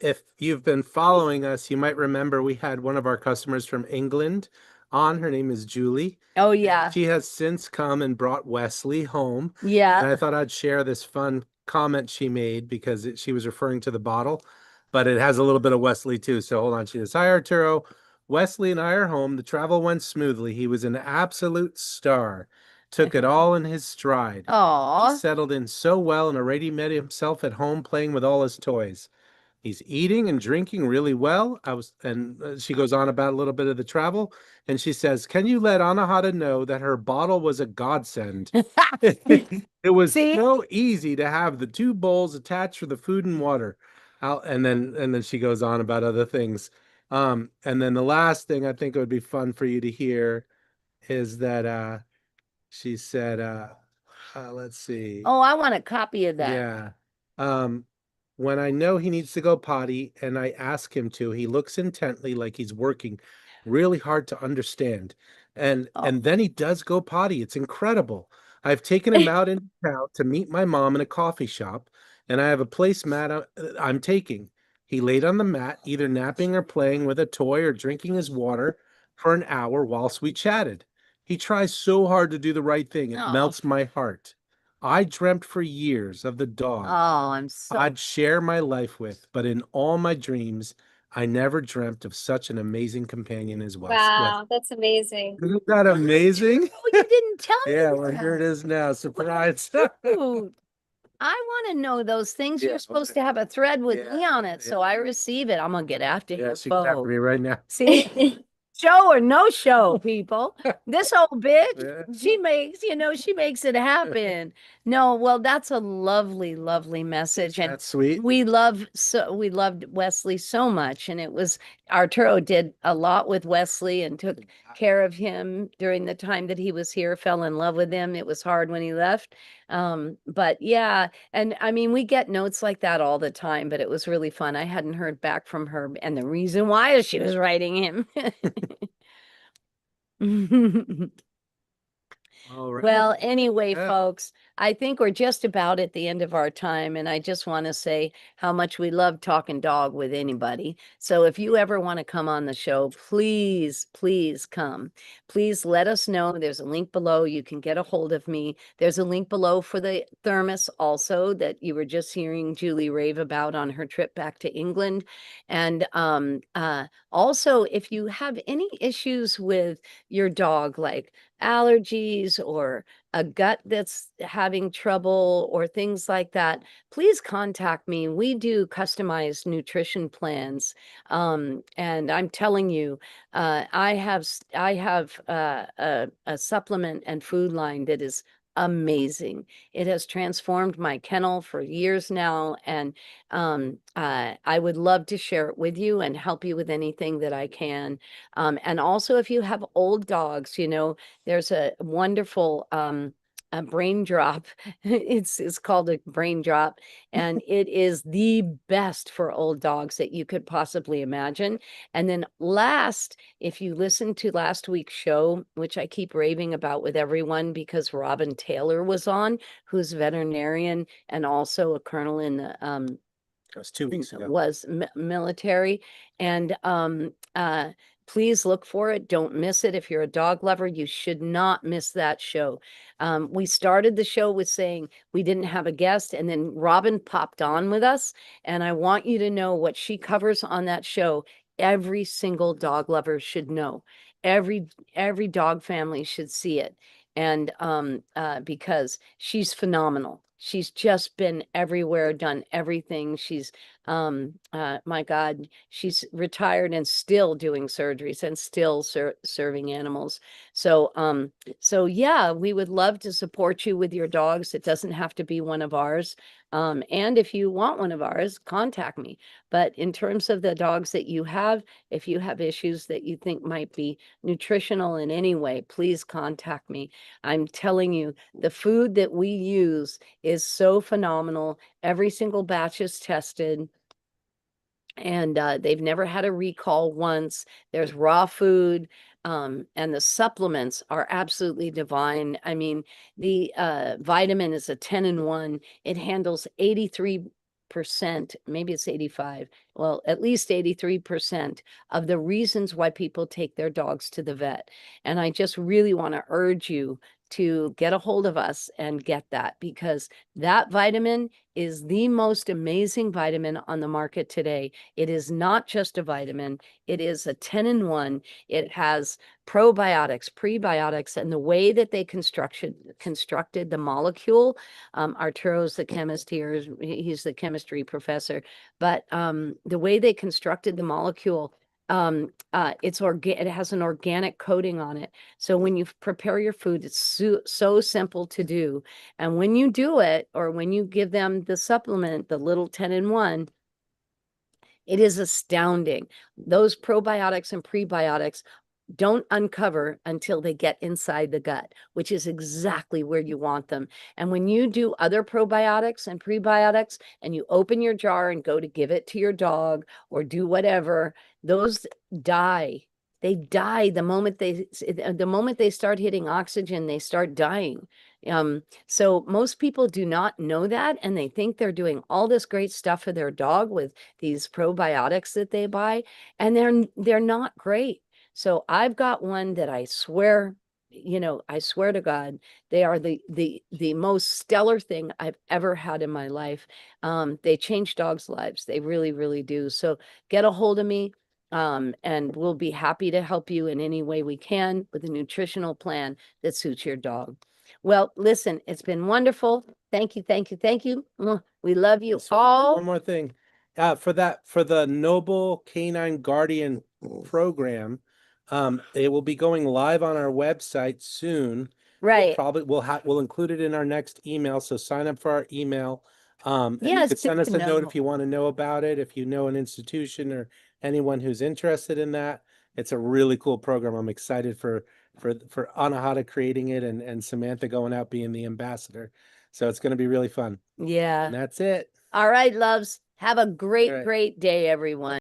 if you've been following us, you might remember we had one of our customers from England on. Her name is Julie. Oh yeah. She has since come and brought Wesley home. Yeah. And I thought I'd share this fun comment she made because she was referring to the bottle, but it has a little bit of Wesley too. So hold on. She says, "Hi Arturo. Wesley and I are home. The travel went smoothly. He was an absolute star. Took it all in his stride. He Aw. settled in so well and already made himself at home playing with all his toys. He's eating and drinking really well." She goes on about a little bit of the travel, and she says, "Can you let Anahata know that her bottle was a godsend? It was See? so easy to have the two bowls attached for the food and water." And then she goes on about other things. And then the last thing I think it would be fun for you to hear is that she said, let's see. Oh, I want a copy of that. Yeah. Um, when I know he needs to go potty and I ask him to, he looks intently like he's working really hard to understand. And then he does go potty. It's incredible. I've taken him out in town to meet my mom in a coffee shop, and I have a placemat I'm taking. He laid on the mat, either napping or playing with a toy or drinking his water for an hour whilst we chatted. He tries so hard to do the right thing. It Oh. melts my heart. I dreamt for years of the dog Oh, I'm so I'd share my life with, but in all my dreams, I never dreamt of such an amazing companion as Wes. Wow, that's amazing. Isn't that amazing? Oh, you didn't tell me Yeah, that. well, here it is now. Surprise. Dude, I want to know those things. Yeah, You're supposed to have a thread with Yeah, me on it, so I receive it. I'm gonna get after Yeah, him. she got after me right now. See, show or no show, people. This old bitch, Yeah. she makes it happen. No, well, that's a lovely, lovely message. And That's sweet. we loved Wesley so much. And it was Arturo did a lot with Wesley and took care of him during the time that he was here, fell in love with him. It was hard when he left. But yeah, and I mean, we get notes like that all the time, but it was really fun. I hadn't heard back from her, and the reason why is she was writing him. All right. Well, anyway, Yeah. folks, I think we're just about at the end of our time, and I just want to say how much we love talking dog with anybody. So if you ever want to come on the show, please, please come. Please let us know. There's a link below. You can get a hold of me. There's a link below for the thermos also that you were just hearing Julie rave about on her trip back to England. And also, if you have any issues with your dog, like allergies or a gut that's having trouble or things like that, please contact me. We do customized nutrition plans. And I'm telling you, I have a supplement and food line that is amazing. It has transformed my kennel for years now, and I would love to share it with you and help you with anything that I can. And also, if you have old dogs, there's a wonderful a brain drop. It's called a brain drop, and it is the best for old dogs that you could possibly imagine. And then last, if you listen to last week's show, which I keep raving about with everyone because Robin Taylor was on, who's a veterinarian and also a colonel in the That was 2 weeks ago. was military. And please look for it. Don't miss it. If you're a dog lover, you should not miss that show. We started the show with saying we didn't have a guest, and then Robin popped on with us. And I want you to know what she covers on that show. Every single dog lover should know. Every dog family should see it. And because she's phenomenal. She's just been everywhere, done everything. She's, my God, she's retired and still doing surgeries and still serving animals. So, so yeah, we would love to support you with your dogs. It doesn't have to be one of ours. And if you want one of ours, contact me. But in terms of the dogs that you have, if you have issues that you think might be nutritional in any way, please contact me. I'm telling you, the food that we use is so phenomenal. Every single batch is tested. And they've never had a recall once. There's raw food, and the supplements are absolutely divine. I mean, the vitamin is a 10-in-1. It handles 83%, maybe it's 85, well, at least 83% of the reasons why people take their dogs to the vet. And I just really want to urge you to get a hold of us and get that, because that vitamin is the most amazing vitamin on the market today. It is not just a vitamin, it is a 10-in-1. It has probiotics, prebiotics, and the way that they constructed the molecule. Arturo's the chemist here, he's the chemistry professor, but the way they constructed the molecule, it has an organic coating on it. So when you prepare your food, it's so simple to do. And when you do it, or when you give them the supplement, the little 10-in-1, it is astounding. Those probiotics and prebiotics don't uncover until they get inside the gut, which is exactly where you want them. And when you do other probiotics and prebiotics and you open your jar and go to give it to your dog or do whatever, those die. They die the moment they start hitting oxygen, they start dying. So most people do not know that, and they think they're doing all this great stuff for their dog with these probiotics that they buy, and they're not great. So I've got one that I swear, I swear to God, they are the most stellar thing I've ever had in my life. They change dogs' lives. They really, really do. So get a hold of me, and we'll be happy to help you in any way we can with a nutritional plan that suits your dog. Well, listen, it's been wonderful. Thank you, thank you, thank you. We love you all. One more thing. For the Noble Canine Guardian program, it will be going live on our website soon. Right. Probably we'll include it in our next email. So sign up for our email. And Yeah, you it's could send good us to a note know. if you want to know about it, if you know an institution or anyone who's interested in that. It's a really cool program. I'm excited for Anahata creating it and Samantha going out being the ambassador. So it's going to be really fun. Yeah. And that's it. All right, loves. Have a great, All right. great day, everyone.